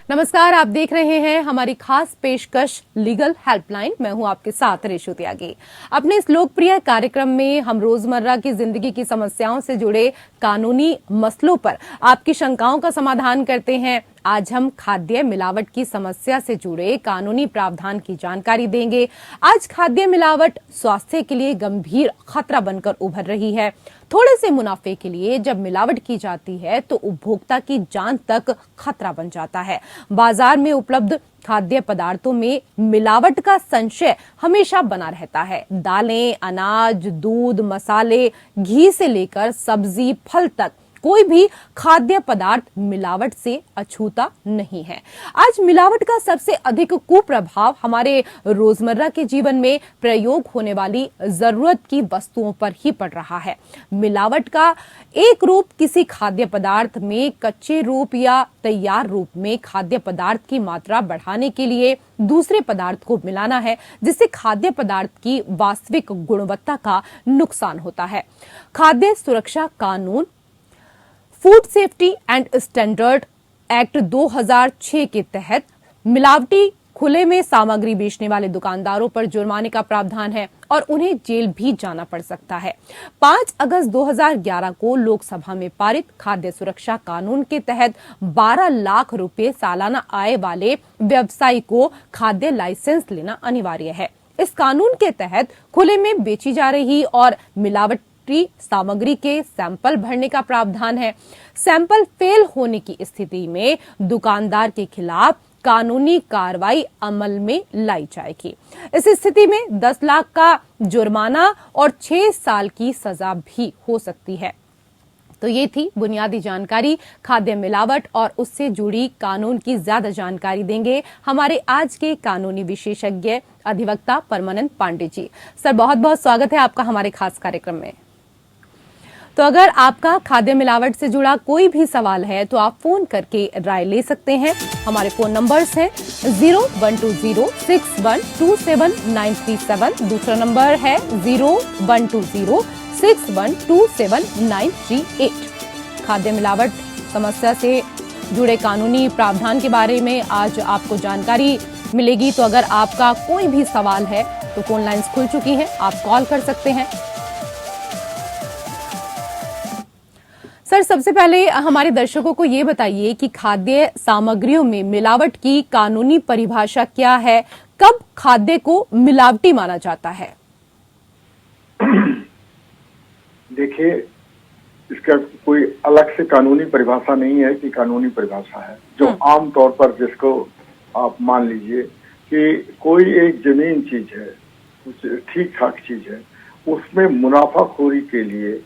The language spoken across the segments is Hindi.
नमस्कार, आप देख रहे हैं हमारी खास पेशकश लीगल हेल्पलाइन। मैं हूं आपके साथ रेशु त्यागी। अपने इस लोकप्रिय कार्यक्रम में हम रोजमर्रा की जिंदगी की समस्याओं से जुड़े कानूनी मसलों पर आपकी शंकाओं का समाधान करते हैं। आज हम खाद्य मिलावट की समस्या से जुड़े कानूनी प्रावधान की जानकारी देंगे। आज खाद्य मिलावट स्वास्थ्य के लिए गंभीर खतरा बनकर उभर रही है। थोड़े से मुनाफे के लिए जब मिलावट की जाती है तो उपभोक्ता की जान तक खतरा बन जाता है। बाजार में उपलब्ध खाद्य पदार्थों में मिलावट का संशय हमेशा बना रहता है। दालें, अनाज, दूध, मसाले, घी से लेकर सब्जी, फल तक कोई भी खाद्य पदार्थ मिलावट से अछूता नहीं है। आज मिलावट का सबसे अधिक कुप्रभाव हमारे रोजमर्रा के जीवन में प्रयोग होने वाली जरूरत की वस्तुओं पर ही पड़ रहा है। मिलावट का एक रूप किसी खाद्य पदार्थ में कच्चे रूप या तैयार रूप में खाद्य पदार्थ की मात्रा बढ़ाने के लिए दूसरे पदार्थ को मिलाना है, जिससे खाद्य पदार्थ की वास्तविक गुणवत्ता का नुकसान होता है। खाद्य सुरक्षा कानून food safety and standard act 2006 के तहत मिलावटी खुले में सामग्री बेचने वाले दुकानदारों पर जुर्माने का प्रावधान है और उन्हें जेल भी जाना पड़ सकता है। 5 अगस्त 2011 को लोकसभा में पारित खाद्य सुरक्षा कानून के तहत 12 लाख रुपए सालाना आय वाले व्यवसायी को खाद्य लाइसेंस लेना अनिवार्य है। इस कानून के तहत खुले में बेची जा रही और मिलावट सामग्री के सैंपल भरने का प्रावधान है। सैंपल फेल होने की स्थिति में दुकानदार के खिलाफ कानूनी कार्रवाई अमल में लाई जाएगी। इस स्थिति में 10 लाख का जुर्माना और 6 साल की सजा भी हो सकती है। तो ये थी बुनियादी जानकारी खाद्य मिलावट और उससे जुड़ी कानून की ज्यादा जानकारी देंगे हमारे आज के कानूनी विशेषज्ञ अधिवक्ता परमानंद पांडे जी। सर, बहुत बहुत स्वागत है आपका हमारे खास कार्यक्रम में। तो अगर आपका खाद्य मिलावट से जुड़ा कोई भी सवाल है तो आप फोन करके राय ले सकते हैं। हमारे फोन नंबर्स हैं 0120612797, दूसरा नंबर है 012061279338। खाद्य मिलावट समस्या से जुड़े कानूनी प्रावधान के बारे में आज आपको जानकारी मिलेगी। तो अगर आपका कोई भी सवाल है तो फोन लाइंस खुल चुकी हैं, आप कॉल कर सकते हैं। सर, सबसे पहले हमारे दर्शकों को ये बताइए कि खाद्य सामग्रियों में मिलावट की कानूनी परिभाषा क्या है? कब खाद्य को मिलावटी माना जाता है? देखिए, इसका कोई अलग से कानूनी परिभाषा नहीं है कि कानूनी परिभाषा है। जो आम तौर पर जिसको आप मान लीजिए कि कोई एक जमीन चीज है, ठीक ठाक चीज है, उसमें मुनाफाखोरी के लिए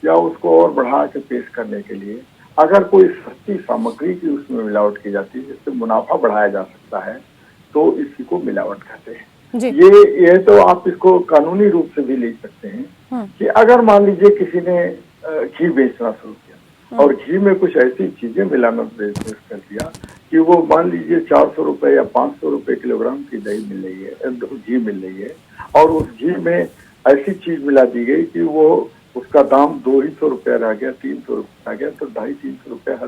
या उसको और बढ़ा के पेश करने के लिए अगर कोई सस्ती सामग्री की उसमें मिलावट की जाती है जिससे मुनाफा बढ़ाया जा सकता है तो इसी को मिलावट कहते हैं। ये तो आप इसको कानूनी रूप से भी ले सकते हैं कि अगर मान लीजिए किसी ने घी बेचना शुरू किया और घी में कुछ ऐसी चीजें मिलाना कर दिया कि वो मान लीजिए 400 रुपए या 500 रुपए किलोग्राम की दही मिल रही है, घी मिल रही है, और उस घी में ऐसी चीज मिला दी गई कि वो उसका दाम 200 रुपया रह गया, 300 रुपया रह गया, तो 250-300 रुपया हर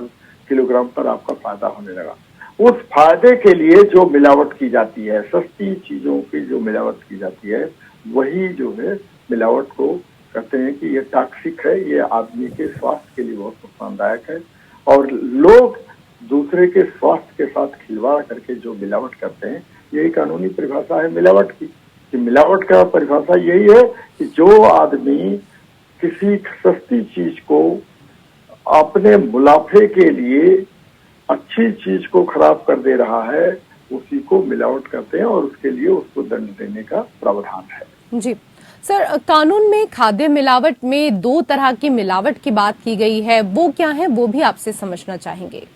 किलोग्राम पर आपका फायदा होने लगा। उस फायदे के लिए जो मिलावट की जाती है, सस्ती चीजों की जो मिलावट की जाती है, वही जो है मिलावट को कहते हैं कि ये टॉक्सिक है, ये आदमी के स्वास्थ्य के लिए बहुत नुकसानदायक है। और लोग दूसरे के स्वास्थ्य के साथ खिलवाड़ करके जो मिलावट करते हैं, यही कानूनी परिभाषा है मिलावट की। कि मिलावट का परिभाषा यही है कि जो आदमी किसी सस्ती चीज को अपने मुनाफे के लिए अच्छी चीज को खराब कर दे रहा है, उसी को मिलावट करते हैं और उसके लिए उसको दंड देने का प्रावधान है। जी सर, कानून में खाद्य मिलावट में 2 तरह की मिलावट की बात की गई है, वो क्या है, वो भी आपसे समझना चाहेंगे।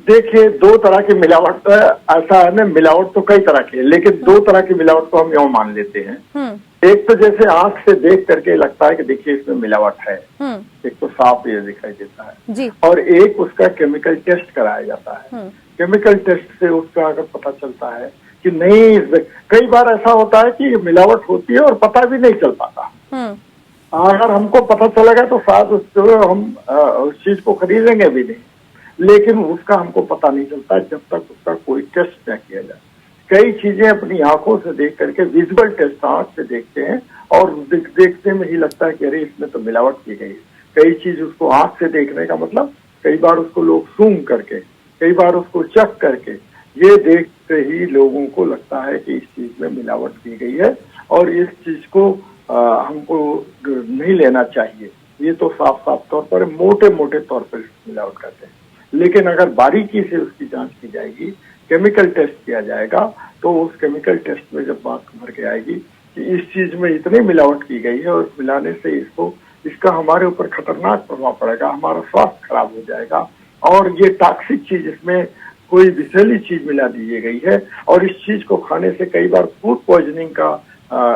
देखिए, 2 तरह की मिलावट ऐसा है ना, मिलावट तो कई तरह की है, लेकिन 2 तरह की मिलावट को हम यूं मान लेते हैं। एक तो जैसे आंख से देख करके लगता है कि देखिए इसमें मिलावट है, एक तो साफ ये दिखाई देता है जी। और एक उसका केमिकल टेस्ट कराया जाता है। केमिकल टेस्ट से उसका अगर पता चलता है कि नहीं, कई बार ऐसा होता है कि मिलावट होती है और पता भी नहीं चल पाता। अगर हमको पता चलेगा तो शायद हम उस चीज को खरीदेंगे भी नहीं। लेकिन उसका हमको पता नहीं चलता जब तक उसका कोई टेस्ट न किया जाए। कई चीजें अपनी आंखों से देख करके विजुअल टेस्ट आंख से देखते हैं और देखने में ही लगता है कि अरे इसमें तो मिलावट की गई है। कई चीज उसको आंख से देखने का मतलब कई बार उसको लोग सूंघ करके, कई बार उसको चख करके, ये देखते ही लोगों को लगता है कि इस चीज में मिलावट की गई है और इस चीज को हमको नहीं लेना चाहिए। ये तो साफ साफ तौर पर मोटे मोटे तौर पर मिलावट करते हैं। लेकिन अगर बारीकी से उसकी जांच की जाएगी, केमिकल टेस्ट किया जाएगा, तो उस केमिकल टेस्ट में जब बात उभर के आएगी कि इस चीज में इतनी मिलावट की गई है और मिलाने से इसका हमारे ऊपर खतरनाक प्रभाव पड़ेगा, हमारा स्वास्थ्य खराब हो जाएगा और ये टॉक्सिक चीज, इसमें कोई विषैली चीज मिला दी गई है और इस चीज को खाने से कई बार फूड पॉइजनिंग का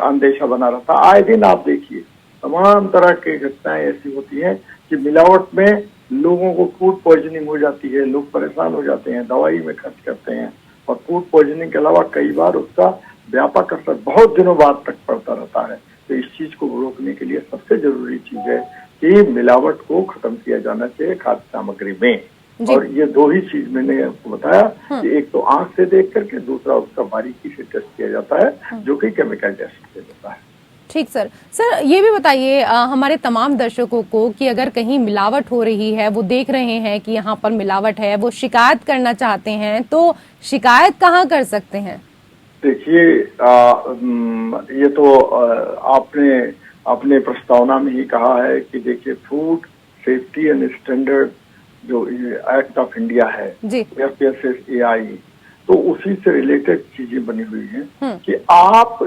अंदेशा बना रहता है। आए दिन आप देखिए तमाम तरह की घटनाएं ऐसी होती हैं कि मिलावट में लोगों को फूड पॉइजनिंग हो जाती है, लोग परेशान हो जाते हैं, दवाई में खर्च करते हैं और फूड पॉइजनिंग के अलावा कई बार उसका व्यापक असर बहुत दिनों बाद तक पड़ता रहता है। तो इस चीज को रोकने के लिए सबसे जरूरी चीज है कि मिलावट को खत्म किया जाना चाहिए खाद्य सामग्री में। और ये दो ही चीज मैंने आपको बताया कि एक तो आंख से देख करके, दूसरा उसका बारीकी से टेस्ट किया जाता है जो कि केमिकल टेस्ट किया जाता है। ठीक सर। सर ये भी बताइए हमारे तमाम दर्शकों को कि अगर कहीं मिलावट हो रही है, वो देख रहे हैं कि यहाँ पर मिलावट है, वो शिकायत करना चाहते हैं, तो शिकायत कहाँ कर सकते हैं? देखिए ये तो आपने अपने प्रस्तावना में ही कहा है कि देखिए फूड सेफ्टी एंड स्टैंडर्ड जो एक्ट ऑफ इंडिया है FSSAI, तो उसी से रिलेटेड चीजें बनी हुई हैं कि आप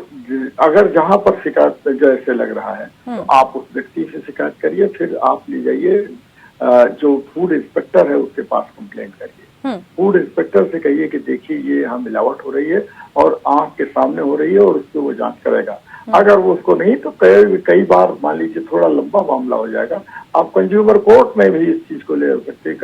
अगर जहां पर शिकायत जैसे लग रहा है तो आप उस व्यक्ति से शिकायत करिए, फिर आप ले जाइए जो फूड इंस्पेक्टर है उसके पास कंप्लेंट करिए। फूड इंस्पेक्टर से कहिए कि देखिए ये यहाँ मिलावट हो रही है और आंख के सामने हो रही है और उसकी वो जांच करेगा। अगर वो उसको नहीं तो कई बार मान लीजिए थोड़ा लंबा मामला हो जाएगा, आप कंज्यूमर कोर्ट में भी इस चीज को ले सकते हैं।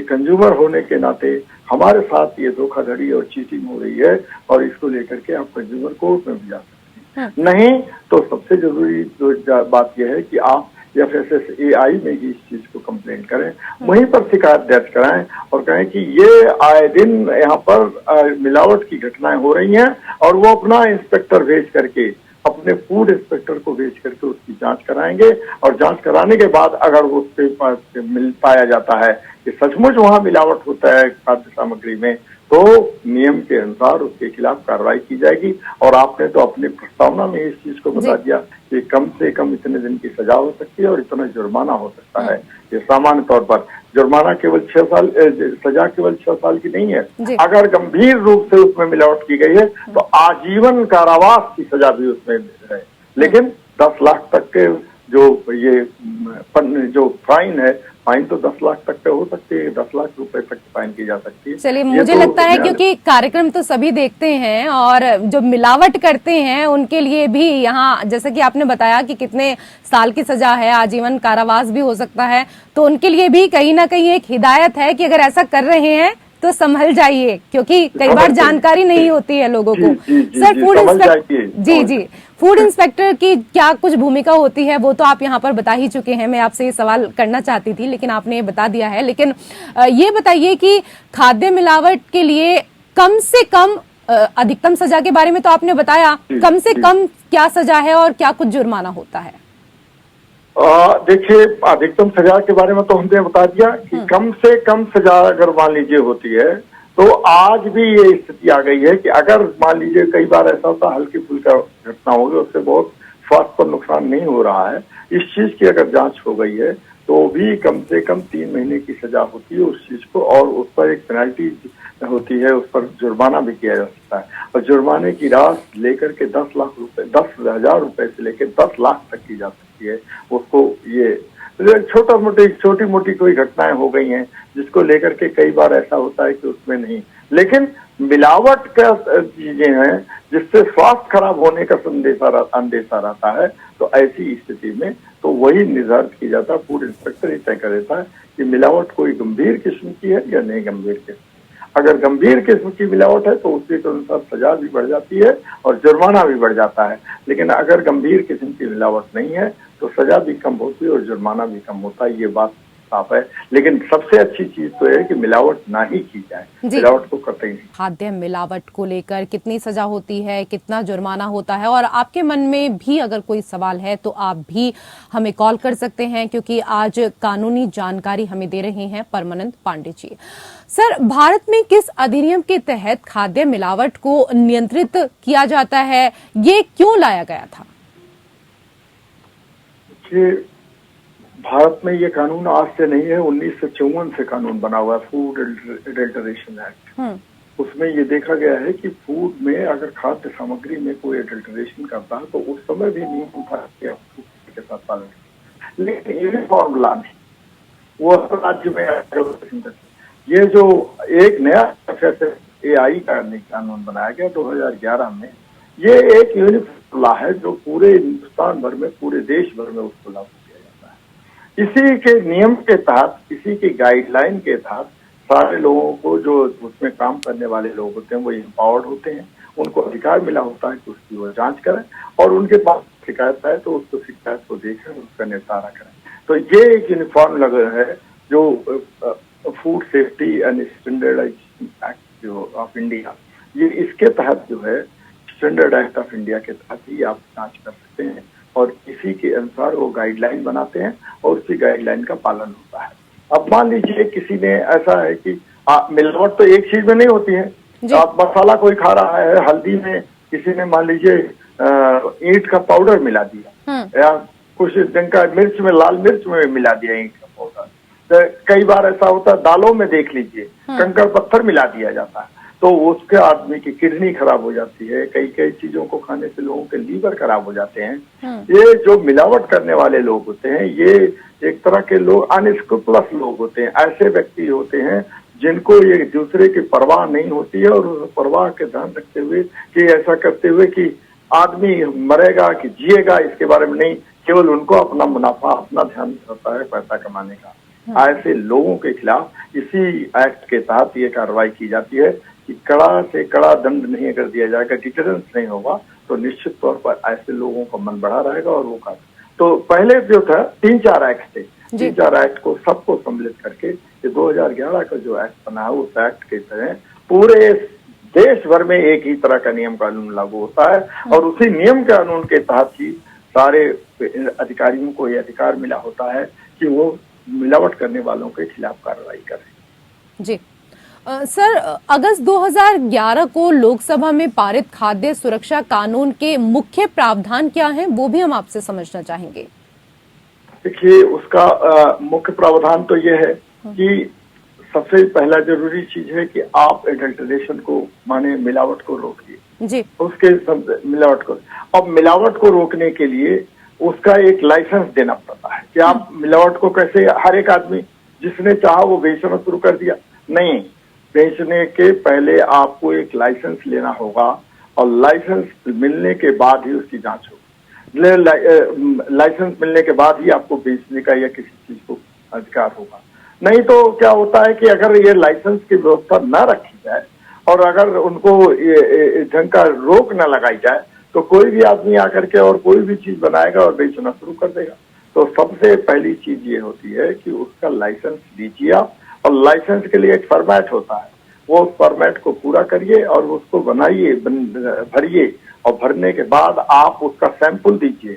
कंज्यूमर होने के नाते हमारे साथ ये धोखाधड़ी और चीटिंग हो रही है और इसको लेकर के आप कंज्यूमर कोर्ट में भी जा सकते हैं। नहीं तो सबसे जरूरी बात यह है कि आप FSSAI में ही इस चीज को कंप्लेंट करें, वहीं पर शिकायत दर्ज कराएं और कहें कि ये आए दिन यहाँ पर मिलावट की घटनाएं हो रही हैं और वो अपना इंस्पेक्टर भेज करके, अपने फूड इंस्पेक्टर को भेज करके उसकी जांच कराएंगे और जांच कराने के बाद अगर वो उससे मिल पाया जाता है कि सचमुच वहां मिलावट होता है खाद्य सामग्री में, तो नियम के अनुसार उसके खिलाफ कार्रवाई की जाएगी। और आपने तो अपने प्रस्तावना में इस चीज को बता दिया कि कम से कम इतने दिन की सजा हो सकती है और इतना जुर्माना हो सकता है। ये सामान्य तौर पर जुर्माना केवल 6 साल, सजा केवल 6 साल की नहीं है। अगर गंभीर रूप से उसमें मिलावट की गई है तो आजीवन कारावास की सजा भी उसमें है। लेकिन 10 लाख तक के जो फाइन है, फाइन तो 10 लाख तक का हो सकती है, 10 लाख रुपए तक फाइन की जा सकती है। चलिए, मुझे लगता है क्योंकि कार्यक्रम तो सभी देखते हैं और जो मिलावट करते हैं उनके लिए भी यहाँ, जैसे कि आपने बताया कि कितने साल की सजा है, आजीवन कारावास भी हो सकता है, तो उनके लिए भी कहीं ना कहीं एक हिदायत है कि अगर ऐसा कर रहे हैं तो संभल जाइए, क्योंकि कई बार जानकारी नहीं होती है लोगों को। Sir food inspector food inspector की क्या कुछ भूमिका होती है वो तो आप यहाँ पर बता ही चुके हैं। मैं आपसे ये सवाल करना चाहती थी लेकिन आपने ये बता दिया है। लेकिन ये बताइए कि खाद्य मिलावट के लिए कम से कम अधिकतम सजा के बारे में तो आपने बताया, कम से कम क्या सजा है और क्या कुछ जुर्माना होता है? देखिए, अधिकतम सजा के बारे में तो हमने बता दिया कि कम से कम सजा अगर मान लीजिए होती है तो आज भी ये स्थिति आ गई है कि अगर मान लीजिए कई बार ऐसा होता हल्की फुल्का घटना होगी, उससे बहुत स्वास्थ्य पर नुकसान नहीं हो रहा है, इस चीज की अगर जांच हो गई है तो भी कम से कम 3 महीने की सजा होती है उस चीज को, और उस पर एक पेनल्टी होती है, उस पर जुर्माना भी किया जा सकता है। और जुर्माने की राशि लेकर के 10,000 रुपए से लेकर 10 लाख तक की जा सकती है। उसको ये छोटी मोटी कोई घटनाएं हो गई हैं जिसको लेकर के कई बार ऐसा होता है कि उसमें नहीं, लेकिन मिलावट का चीजें हैं जिससे स्वास्थ्य खराब होने का अंदेशा रहता है, तो ऐसी स्थिति में तो वही निर्धारित किया जाता है, फूड इंस्पेक्टर ही तय कर देता है कि मिलावट कोई गंभीर किस्म की है या नहीं गंभीर किस्म। अगर गंभीर किस्म की मिलावट है तो उसके अनुसार सजा भी बढ़ जाती है और जुर्माना भी बढ़ जाता है। लेकिन अगर गंभीर किस्म की मिलावट नहीं है तो सजा भी कम होती है और जुर्माना भी कम होता है। ये बात साफ है। लेकिन सबसे अच्छी चीज तो है कि मिलावट ना ही की जाए, मिलावट को कतई नहीं। खाद्य मिलावट को लेकर कितनी सजा होती है, कितना जुर्माना होता है, और आपके मन में भी अगर कोई सवाल है तो आप भी हमें कॉल कर सकते हैं, क्योंकि आज कानूनी जानकारी हमें दे रहे हैं परमानंद पांडे जी। सर, भारत में किस अधिनियम के तहत खाद्य मिलावट को नियंत्रित किया जाता है, ये क्यों लाया गया था? भारत में ये कानून आज से नहीं है, 1954 से कानून बना हुआ है, फूड एडल्टरेशन एक्ट। उसमें ये देखा गया है कि फूड में अगर खाद्य सामग्री में कोई एडल्टरेशन करता है तो उस समय भी नियम था के साथ पालन, लेकिन यूनिफॉर्म ला नहीं, वो राज्य में ये जो एक नया AI का कानून बनाया गया 2011 में, ये एक यूनिफॉर्म ला है जो पूरे हिंदुस्तान भर में, पूरे देश भर में उसको लागू किया जाता है। इसी के नियम के तहत, इसी की गाइडलाइन के तहत सारे लोगों को, जो उसमें काम करने वाले लोग होते हैं, वो एम्पावर्ड होते हैं, उनको अधिकार मिला होता है कि उसकी वो जांच करें, और उनके पास शिकायत है तो उसको शिकायत को देखें, उसका निपटारा करें। तो ये एक यूनिफॉर्म लगा है जो food safety and standardization act जो ऑफ इंडिया, ये इसके तहत जो है, स्टैंडर्ड एक्ट ऑफ इंडिया के तहत ही आप जांच कर सकते हैं, और इसी के अनुसार वो गाइडलाइन बनाते हैं और उसी गाइडलाइन का पालन होता है। अब मान लीजिए किसी ने, ऐसा है कि मिलावट तो एक चीज में नहीं होती है, आप मसाला कोई खा रहा है, हल्दी में किसी ने मान लीजिए ईंट का पाउडर मिला दिया, या कुछ दिन का मिर्च में, लाल मिर्च में मिला दिया ईंट का पाउडर। तो कई बार ऐसा होता है, दालों में देख लीजिए कंकड़ पत्थर मिला दिया जाता है, तो उसके आदमी की किडनी खराब हो जाती है, कई कई चीजों को खाने से लोगों के लीवर खराब हो जाते हैं। ये जो मिलावट करने वाले लोग होते हैं, ये एक तरह के लोग अनस्क्रूपुलस लोग होते हैं, ऐसे व्यक्ति होते हैं जिनको ये दूसरे की परवाह नहीं होती है, और उस परवाह के ध्यान रखते हुए कि ऐसा करते हुए कि आदमी मरेगा कि जिएगा इसके बारे में नहीं, केवल उनको अपना मुनाफा, अपना ध्यान रहता है पैसा कमाने का। ऐसे लोगों के खिलाफ इसी एक्ट के तहत ये कार्रवाई की जाती है कि कड़ा से कड़ा दंड नहीं अगर दिया जाएगा, डिटरेंस नहीं होगा, तो निश्चित तौर पर ऐसे लोगों का मन बढ़ा रहेगा और वो कर। तो पहले जो था 3-4 एक्ट थे, 3-4 एक्ट को सबको सम्मिलित करके ये 2011 का जो एक्ट बना है, उस एक्ट के तहत पूरे देश भर में एक ही तरह का नियम कानून लागू होता है, और उसी नियम कानून के तहत ही सारे अधिकारियों को ये अधिकार मिला होता है कि वो मिलावट करने वालों के खिलाफ कार्रवाई करें। जी सर, अगस्त 2011 को लोकसभा में पारित खाद्य सुरक्षा कानून के मुख्य प्रावधान क्या हैं, वो भी हम आपसे समझना चाहेंगे। देखिए, उसका मुख्य प्रावधान तो ये है कि सबसे पहला जरूरी चीज है कि आप एडल्टरेशन को, माने मिलावट को रोकिए जी। उसके मिलावट को, अब मिलावट को रोकने के लिए उसका एक लाइसेंस देना पड़ता है कि आप मिलावट को कैसे, हर एक आदमी जिसने चाहा वो बेचना शुरू कर दिया, नहीं, बेचने के पहले आपको एक लाइसेंस लेना होगा, और लाइसेंस मिलने के बाद ही उसकी जांच होगी। लाइसेंस मिलने के बाद ही आपको बेचने का या किसी चीज को अधिकार होगा। नहीं तो क्या होता है कि अगर ये लाइसेंस की व्यवस्था न रखी जाए और अगर उनको ढंग का रोक न लगाई जाए, तो कोई भी आदमी आकर के और कोई भी चीज बनाएगा और बेचना शुरू कर देगा। तो सबसे पहली चीज ये होती है कि उसका लाइसेंस लीजिए आप, और लाइसेंस के लिए एक फॉर्मेट होता है, वो फॉर्मेट को पूरा करिए और उसको बनाइए, भरिए, और भरने के बाद आप उसका सैंपल दीजिए।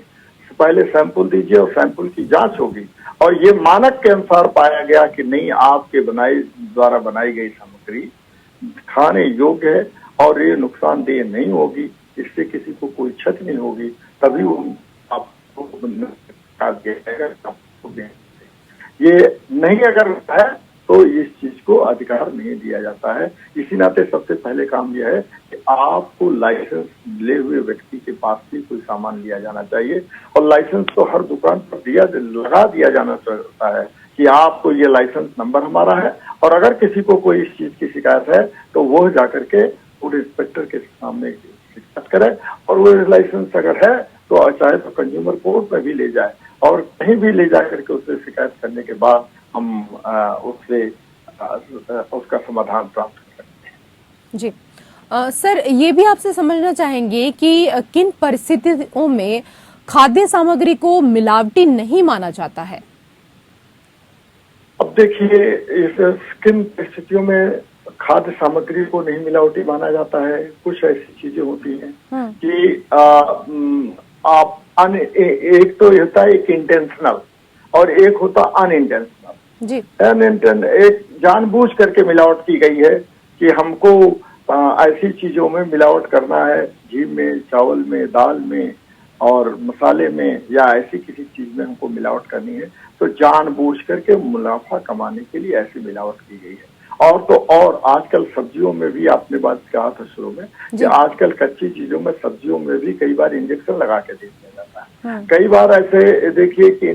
पहले सैंपल दीजिए और सैंपल की जांच होगी, और ये मानक के अनुसार पाया गया कि नहीं, आपके द्वारा बनाई गई सामग्री खाने योग्य है और ये नुकसानदेह नहीं होगी, इससे किसी को कोई क्षति नहीं होगी, तभी वो आपको ये नहीं अगर है तो इस चीज को अधिकार नहीं दिया जाता है। इसी नाते सबसे पहले काम यह है कि आपको लाइसेंस ले हुए व्यक्ति के पास भी कोई सामान लिया जाना चाहिए, और लाइसेंस तो हर दुकान पर लगा दिया जाना चाहता है कि आपको ये लाइसेंस नंबर हमारा है, और अगर किसी को कोई इस चीज की शिकायत है तो वो जाकर के फूड इंस्पेक्टर के सामने शिकायत करे, और वो लाइसेंस अगर है तो चाहे तो कंज्यूमर कोर्ट में भी ले जाए, और कहीं भी ले जाकर के उससे शिकायत करने के बाद हम उससे उसका समाधान प्राप्त कर सकते हैं। जी सर, ये भी आपसे समझना चाहेंगे कि किन परिस्थितियों में खाद्य सामग्री को मिलावटी नहीं माना जाता है। अब देखिए, इस किन परिस्थितियों में खाद्य सामग्री को नहीं मिलावटी माना जाता है। कुछ ऐसी चीजें होती हैं कि आप एक तो होता है एक इंटेंशनल और एक होता अनइंटेंशनल। जी। एक जानबूझ करके मिलावट की गई है कि हमको ऐसी चीजों में मिलावट करना है, घी में, चावल में, दाल में और मसाले में, या ऐसी किसी चीज में हमको मिलावट करनी है, तो जानबूझ करके मुनाफा कमाने के लिए ऐसी मिलावट की गई है। और तो और आजकल सब्जियों में भी, आपने बात कहा था शुरू में कि आजकल कच्ची चीजों में, सब्जियों में भी कई बार इंजेक्शन लगा के दे दिया जाता है। कई बार ऐसे देखिए कि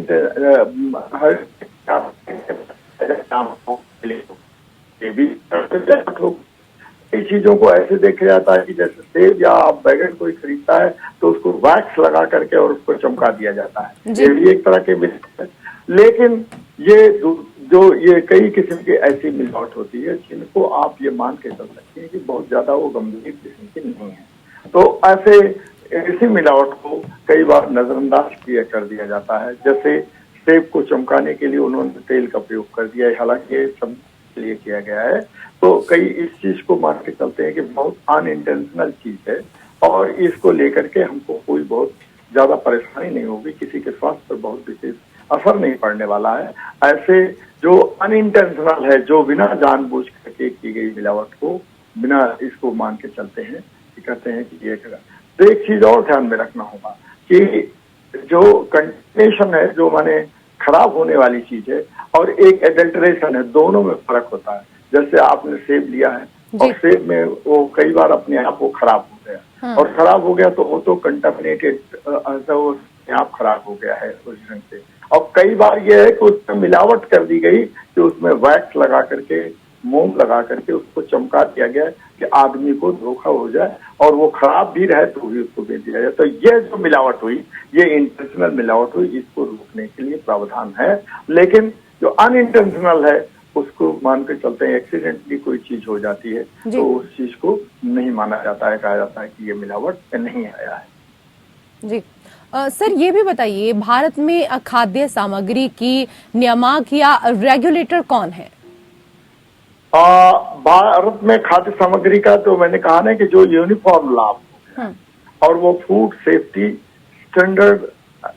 कई चीजों को ऐसे देखा जाता है कि जैसे सेब या आप बैगन कोई खरीदता है तो उसको वैक्स लगा करके और उसको चमका दिया जाता है। ये भी एक तरह के मिलावट है। लेकिन ये कई किस्म की ऐसी मिलावट होती है जिनको आप ये मान के चल सकते हैं कि बहुत ज्यादा वो गंभीर किस्म की नहीं है। तो ऐसी मिलावट को कई बार नजरअंदाज कर दिया जाता है। जैसे सेब को चमकाने के लिए उन्होंने तेल का प्रयोग कर दिया है, हालांकि ये सब के लिए किया गया है। तो कई इस चीज को मान के चलते हैं कि बहुत अनइंटेंशनल चीज है और इसको लेकर के हमको कोई बहुत ज्यादा परेशानी नहीं होगी, किसी के स्वास्थ्य पर बहुत विशेष असर नहीं पड़ने वाला है। ऐसे जो अनइंटेंशनल है, जो बिना जानबूझ करके की गई मिलावट को बिना इसको मान के चलते हैं कि कहते हैं कि ये करा। तो एक चीज और ध्यान में रखना होगा कि जो कंटेमिनेशन है, जो माने खराब होने वाली चीज है, और एक एडल्ट्रेशन है, दोनों में फर्क होता है। जैसे आपने सेब लिया है और सेब में वो कई बार अपने आप वो खराब हो गया, और खराब हो गया तो वो तो कंटामिनेटेड, वो अपने आप खराब हो गया है उस ढंग से। और कई बार ये है कि उसमें मिलावट कर दी गई कि उसमें वैक्स लगा करके, मोम लगा करके उसको चमका दिया गया कि आदमी को धोखा हो जाए और वो खराब भी रहे तो भी उसको बेच दिया जाए। तो ये जो मिलावट हुई, ये इंटेंशनल मिलावट हुई, इसको रोकने के लिए प्रावधान है। लेकिन जो अनइंटेंशनल है उसको मान के चलते हैं, एक्सीडेंटली कोई चीज हो जाती है तो उस चीज को नहीं माना जाता है, कहा जाता है कि ये मिलावट नहीं आया है। जी। सर ये भी बताइए, भारत में खाद्य सामग्री की नियामक या रेगुलेटर कौन है? भारत में खाद्य सामग्री का तो मैंने कहा ना कि जो यूनिफॉर्म लॉ और वो food safety standard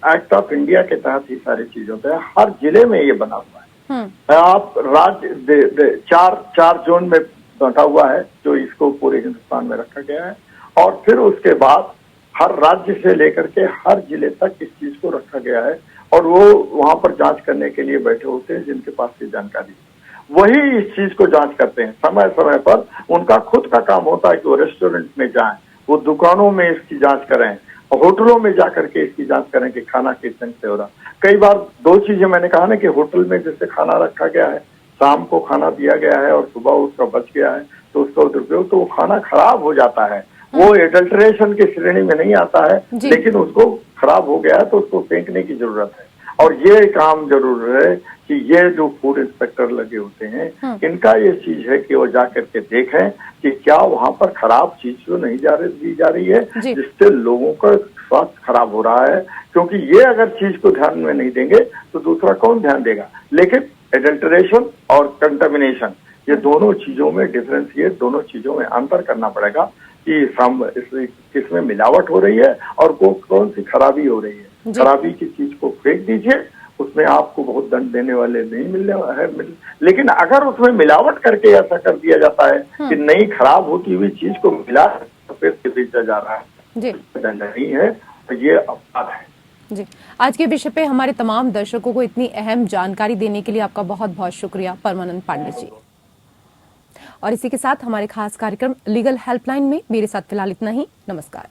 act of India के तहत ही सारी चीज होता है। हर जिले में ये बना हुआ है। आप राज्य चार जोन में बांटा हुआ है जो इसको पूरे हिंदुस्तान में रखा गया है, और फिर उसके बाद हर राज्य से लेकर के हर जिले तक इस चीज को रखा गया है, और वो वहां पर जांच करने के लिए बैठे होते हैं जिनके पास ये जानकारी है। वही इस चीज को जांच करते हैं समय समय पर। उनका खुद का काम होता है कि वो रेस्टोरेंट में जाएं, वो दुकानों में इसकी जांच करें, होटलों में जाकर के इसकी जांच करें कि खाना किस ढंग से हो रहा। कई बार दो चीजें मैंने कहा ना कि होटल में जैसे खाना रखा गया है, शाम को खाना दिया गया है और सुबह उसका बच गया है तो उसका दुरुपयोग, तो वो खाना खराब हो जाता है। वो एडल्ट्रेशन की श्रेणी में नहीं आता है, लेकिन उसको खराब हो गया है तो उसको फेंकने की जरूरत है। और ये काम जरूर है कि ये जो फूड इंस्पेक्टर लगे होते हैं, इनका ये चीज है कि वो जाकर के देखें कि क्या वहां पर खराब चीज तो नहीं दी जा रही है जिससे लोगों का स्वास्थ्य खराब हो रहा है। क्योंकि ये अगर चीज को ध्यान में नहीं देंगे तो दूसरा कौन ध्यान देगा। लेकिन एडल्ट्रेशन और कंटामिनेशन, ये दोनों चीजों में डिफरेंशिएट, दोनों चीजों में अंतर करना पड़ेगा कि किसमें मिलावट हो रही है और कौन सी खराबी हो रही है। खराबी की चीज को फेंक दीजिए, उसमें आपको बहुत दंड देने वाले नहीं मिलने है। लेकिन अगर उसमें मिलावट करके ऐसा कर दिया जाता है कि नई खराब होती हुई चीज को मिला तो फिर बेचा जा रहा है, दंड नहीं है, तो ये अपराध है। जी, आज के विषय पे हमारे तमाम दर्शकों को इतनी अहम जानकारी देने के लिए आपका बहुत बहुत शुक्रिया परमानंद पांडे जी। और इसी के साथ हमारे खास कार्यक्रम लीगल हेल्पलाइन में मेरे साथ फिलहाल इतना ही। नमस्कार।